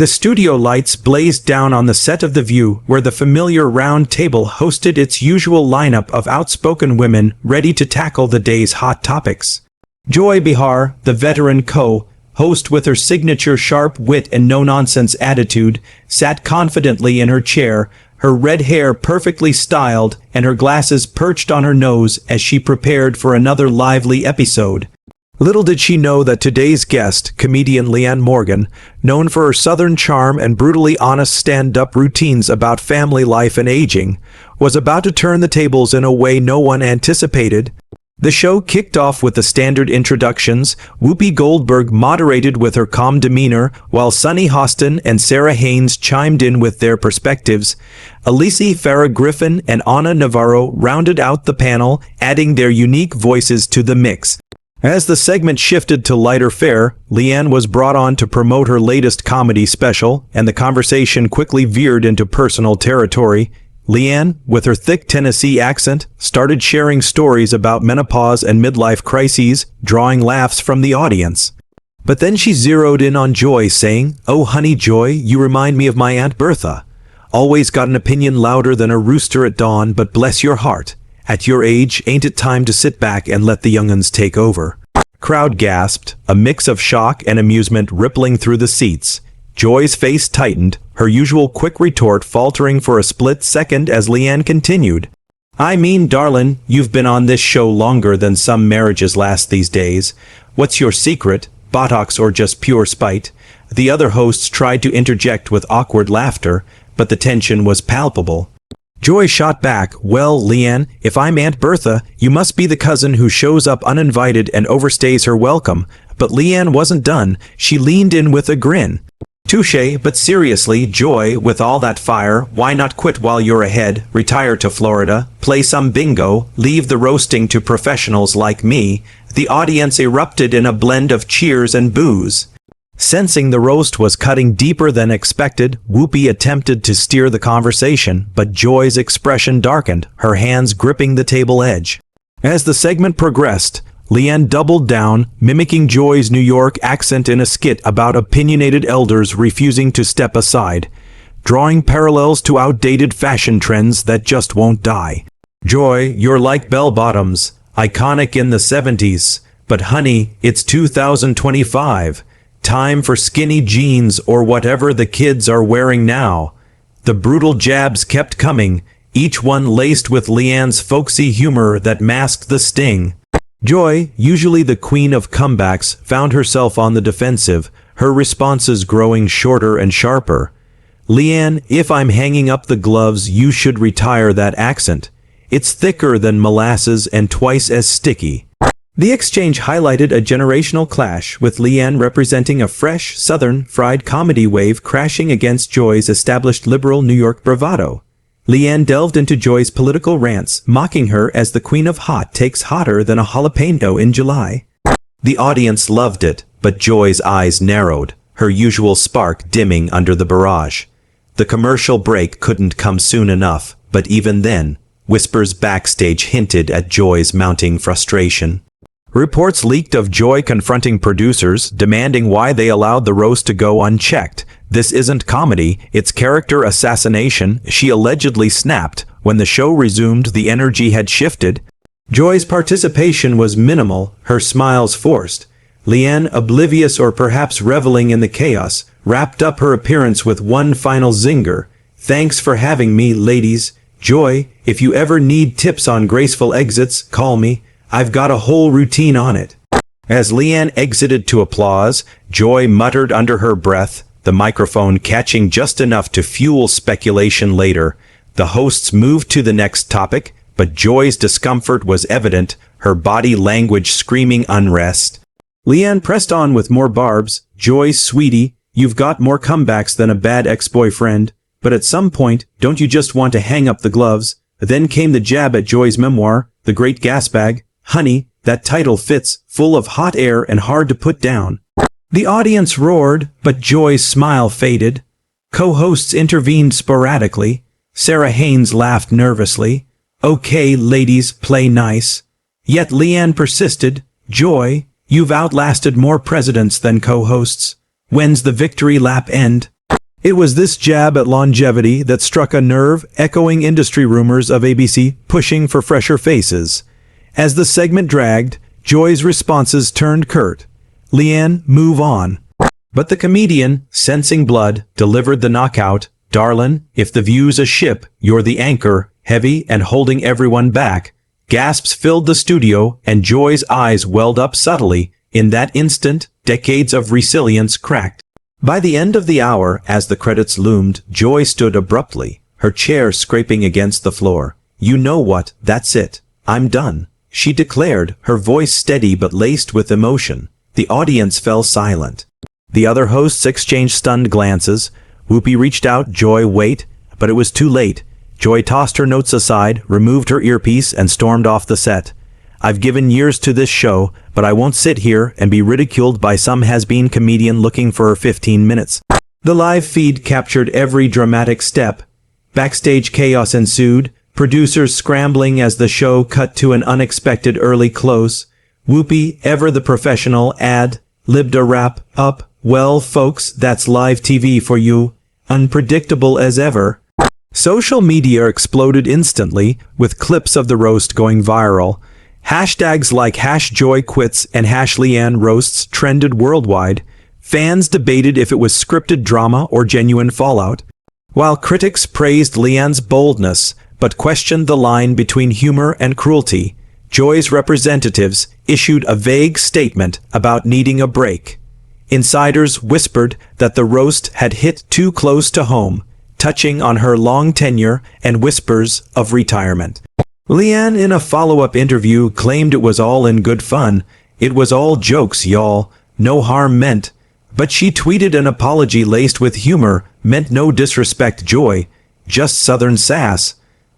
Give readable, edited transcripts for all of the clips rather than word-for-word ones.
The studio lights blazed down on the set of The View, where the familiar round table hosted its usual lineup of outspoken women ready to tackle the day's hot topics. Joy Behar, the veteran co-host with her signature sharp wit and no-nonsense attitude, sat confidently in her chair, her red hair perfectly styled and her glasses perched on her nose as she prepared for another lively episode. Little did she know that today's guest, comedian Leanne Morgan, known for her southern charm and brutally honest stand-up routines about family life and aging, was about to turn the tables in a way no one anticipated. The show kicked off with the standard introductions. Whoopi Goldberg moderated with her calm demeanor, while Sunny Hostin and Sarah Haynes chimed in with their perspectives. Alicia Farah Griffin and Ana Navarro rounded out the panel, adding their unique voices to the mix. As the segment shifted to lighter fare, Leanne was brought on to promote her latest comedy special, and the conversation quickly veered into personal territory. Leanne, with her thick Tennessee accent, started sharing stories about menopause and midlife crises, drawing laughs from the audience. But then she zeroed in on Joy, saying, "Oh honey Joy, you remind me of my Aunt Bertha. Always got an opinion louder than a rooster at dawn, but bless your heart. At your age, ain't it time to sit back and let the young'uns take over?" Crowd gasped, a mix of shock and amusement rippling through the seats. Joy's face tightened, her usual quick retort faltering for a split second as Leanne continued. "I mean, darlin', you've been on this show longer than some marriages last these days. What's your secret? Botox or just pure spite?" The other hosts tried to interject with awkward laughter, but the tension was palpable. Joy shot back, "Well, Leanne, if I'm Aunt Bertha, you must be the cousin who shows up uninvited and overstays her welcome." But Leanne wasn't done. She leaned in with a grin. "Touché, but seriously, Joy, with all that fire, why not quit while you're ahead, retire to Florida, play some bingo, leave the roasting to professionals like me?" The audience erupted in a blend of cheers and boos. Sensing the roast was cutting deeper than expected, Whoopi attempted to steer the conversation, but Joy's expression darkened, her hands gripping the table edge. As the segment progressed, Leanne doubled down, mimicking Joy's New York accent in a skit about opinionated elders refusing to step aside, drawing parallels to outdated fashion trends that just won't die. "Joy, you're like bell-bottoms, iconic in the 70s, but honey, it's 2025. Time for skinny jeans or whatever the kids are wearing now." The brutal jabs kept coming, each one laced with Leanne's folksy humor that masked the sting. Joy, usually the queen of comebacks, found herself on the defensive, her responses growing shorter and sharper. "Leanne, if I'm hanging up the gloves, you should retire that accent. It's thicker than molasses and twice as sticky." The exchange highlighted a generational clash, with Leanne representing a fresh, southern, fried comedy wave crashing against Joy's established liberal New York bravado. Leanne delved into Joy's political rants, mocking her as the queen of hot takes hotter than a jalapeno in July. The audience loved it, but Joy's eyes narrowed, her usual spark dimming under the barrage. The commercial break couldn't come soon enough, but even then, whispers backstage hinted at Joy's mounting frustration. Reports leaked of Joy confronting producers, demanding why they allowed the roast to go unchecked. "This isn't comedy, it's character assassination," she allegedly snapped. When the show resumed, the energy had shifted. Joy's participation was minimal, her smiles forced. Leanne, oblivious or perhaps reveling in the chaos, wrapped up her appearance with one final zinger. "Thanks for having me, ladies. Joy, if you ever need tips on graceful exits, call me. I've got a whole routine on it." As Leanne exited to applause, Joy muttered under her breath, the microphone catching just enough to fuel speculation later. The hosts moved to the next topic, but Joy's discomfort was evident, her body language screaming unrest. Leanne pressed on with more barbs. "Joy, sweetie, you've got more comebacks than a bad ex-boyfriend, but at some point, don't you just want to hang up the gloves?" Then came the jab at Joy's memoir, The Great Gas Bag. "Honey, that title fits, full of hot air and hard to put down." The audience roared, but Joy's smile faded. Co-hosts intervened sporadically. Sarah Haynes laughed nervously. "Okay, ladies, play nice." Yet Leanne persisted. "Joy, you've outlasted more presidents than co-hosts. When's the victory lap end?" It was this jab at longevity that struck a nerve, echoing industry rumors of ABC pushing for fresher faces. As the segment dragged, Joy's responses turned curt. "Leanne, move on." But the comedian, sensing blood, delivered the knockout. "Darlin', if the view's a ship, you're the anchor, heavy and holding everyone back." Gasps filled the studio, and Joy's eyes welled up subtly. In that instant, decades of resilience cracked. By the end of the hour, as the credits loomed, Joy stood abruptly, her chair scraping against the floor. "You know what? That's it. I'm done," she declared, her voice steady but laced with emotion. The audience fell silent. The other hosts exchanged stunned glances. Whoopi reached out. "Joy, wait." But it was too late. Joy tossed her notes aside, removed her earpiece, and stormed off the set. "I've given years to this show, but I won't sit here and be ridiculed by some has-been comedian looking for 15 minutes. The live feed captured every dramatic step. Backstage chaos ensued, producers scrambling as the show cut to an unexpected early close. Whoopi, ever the professional, ad-libbed a wrap up. "Well, folks, that's live TV for you. Unpredictable as ever." Social media exploded instantly, with clips of the roast going viral. Hashtags like #JoyQuits and #LeanneRoasts trended worldwide. Fans debated if it was scripted drama or genuine fallout, while critics praised Leanne's boldness but questioned the line between humor and cruelty. Joy's representatives issued a vague statement about needing a break. Insiders whispered that the roast had hit too close to home, touching on her long tenure and whispers of retirement. Leanne, in a follow-up interview, claimed it was all in good fun. "It was all jokes, y'all. No harm meant." But she tweeted an apology laced with humor, meant no disrespect, Joy, just Southern sass.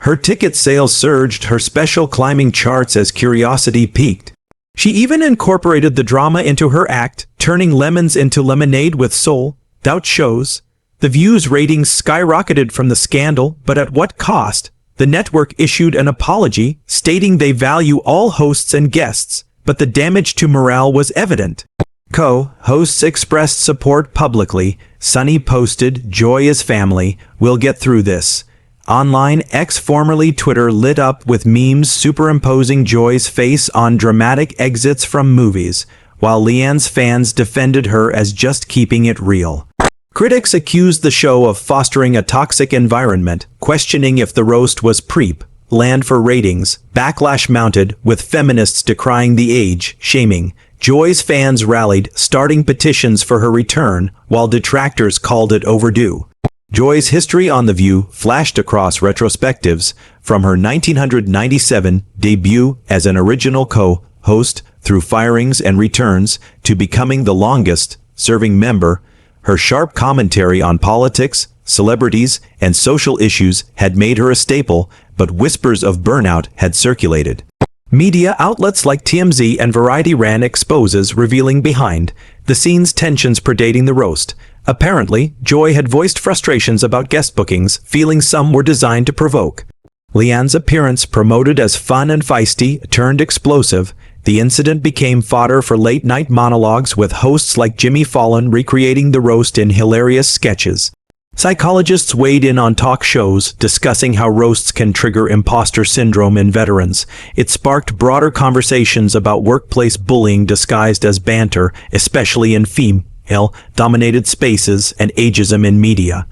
Her ticket sales surged, her special climbing charts as curiosity peaked. She even incorporated the drama into her act, turning lemons into lemonade with sold-out shows. The View's ratings skyrocketed from the scandal, but at what cost? The network issued an apology, stating they value all hosts and guests, but the damage to morale was evident. Co-hosts expressed support publicly. Sunny posted, "Joy is family. We'll get through this." Online, X, formerly Twitter, lit up with memes superimposing Joy's face on dramatic exits from movies, while Leanne's fans defended her as just keeping it real. Critics accused the show of fostering a toxic environment, questioning if the roast was pre-planned for ratings. Backlash mounted, with feminists decrying the age-shaming. Joy's fans rallied, starting petitions for her return, while detractors called it overdue. Joy's history on The View flashed across retrospectives, from her 1997 debut as an original co-host through firings and returns to becoming the longest-serving member. Her sharp commentary on politics, celebrities, and social issues had made her a staple, but whispers of burnout had circulated. Media outlets like TMZ and Variety ran exposes revealing behind-the-scenes tensions predating the roast. Apparently, Joy had voiced frustrations about guest bookings, feeling some were designed to provoke. Leanne's appearance, promoted as fun and feisty, turned explosive. The incident became fodder for late-night monologues, with hosts like Jimmy Fallon recreating the roast in hilarious sketches. Psychologists weighed in on talk shows, discussing how roasts can trigger imposter syndrome in veterans. It sparked broader conversations about workplace bullying disguised as banter, especially in female-dominated spaces, and ageism in media.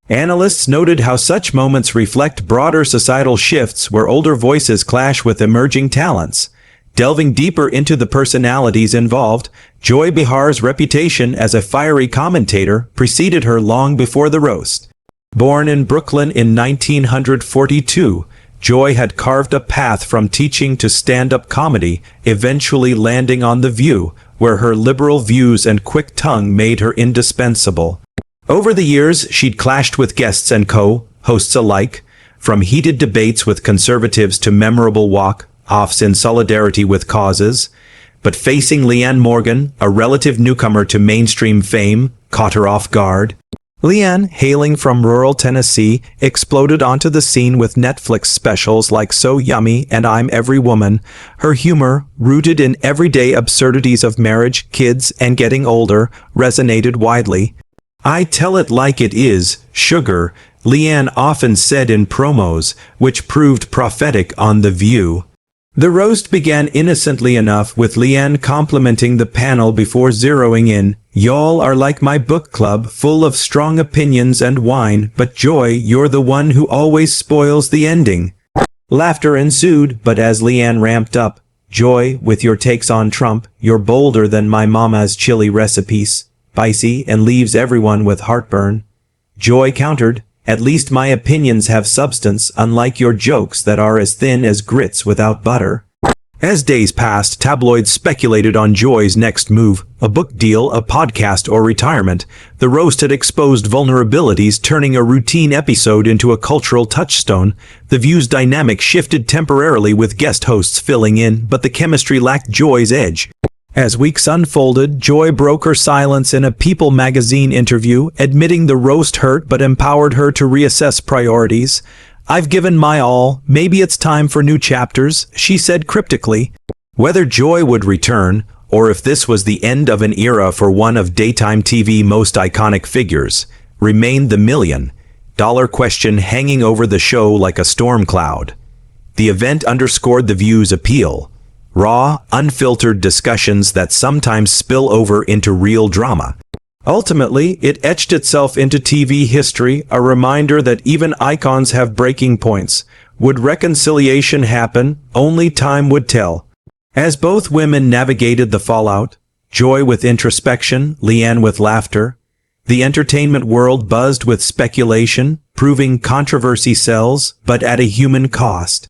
Analysts noted how such moments reflect broader societal shifts where older voices clash with emerging talents. Delving deeper into the personalities involved, Joy Behar's reputation as a fiery commentator preceded her long before the roast. Born in Brooklyn in 1942, Joy had carved a path from teaching to stand-up comedy, eventually landing on The View, where her liberal views and quick tongue made her indispensable. Over the years, she'd clashed with guests and co-hosts alike, from heated debates with conservatives to memorable walk-offs in solidarity with causes. But facing Leanne Morgan, a relative newcomer to mainstream fame, caught her off guard. Leanne, hailing from rural Tennessee, exploded onto the scene with Netflix specials like So Yummy and I'm Every Woman. Her humor, rooted in everyday absurdities of marriage, kids, and getting older, resonated widely. I tell it like it is, sugar, Leanne often said in promos, which proved prophetic on The View. The roast began innocently enough with Leanne complimenting the panel before zeroing in, "Y'all are like my book club, full of strong opinions and wine, but Joy, you're the one who always spoils the ending." Laughter ensued, but as Leanne ramped up, "Joy, with your takes on Trump, you're bolder than my mama's chili recipes, spicy and leaves everyone with heartburn." Joy countered, "At least my opinions have substance, unlike your jokes that are as thin as grits without butter." As days passed, tabloids speculated on Joy's next move, a book deal, a podcast, or retirement. The roast had exposed vulnerabilities, turning a routine episode into a cultural touchstone. The View's dynamic shifted temporarily with guest hosts filling in, but the chemistry lacked Joy's edge. As weeks unfolded, Joy broke her silence in a People magazine interview, admitting the roast hurt but empowered her to reassess priorities. "I've given my all, maybe it's time for new chapters," she said cryptically. Whether Joy would return, or if this was the end of an era for one of daytime TV most iconic figures, remained the million-dollar question hanging over the show like a storm cloud. The event underscored The View's appeal. Raw, unfiltered discussions that sometimes spill over into real drama. Ultimately, it etched itself into TV history, a reminder that even icons have breaking points. Would reconciliation happen? Only time would tell. As both women navigated the fallout, Joy with introspection, Leanne with laughter, the entertainment world buzzed with speculation, proving controversy sells, but at a human cost.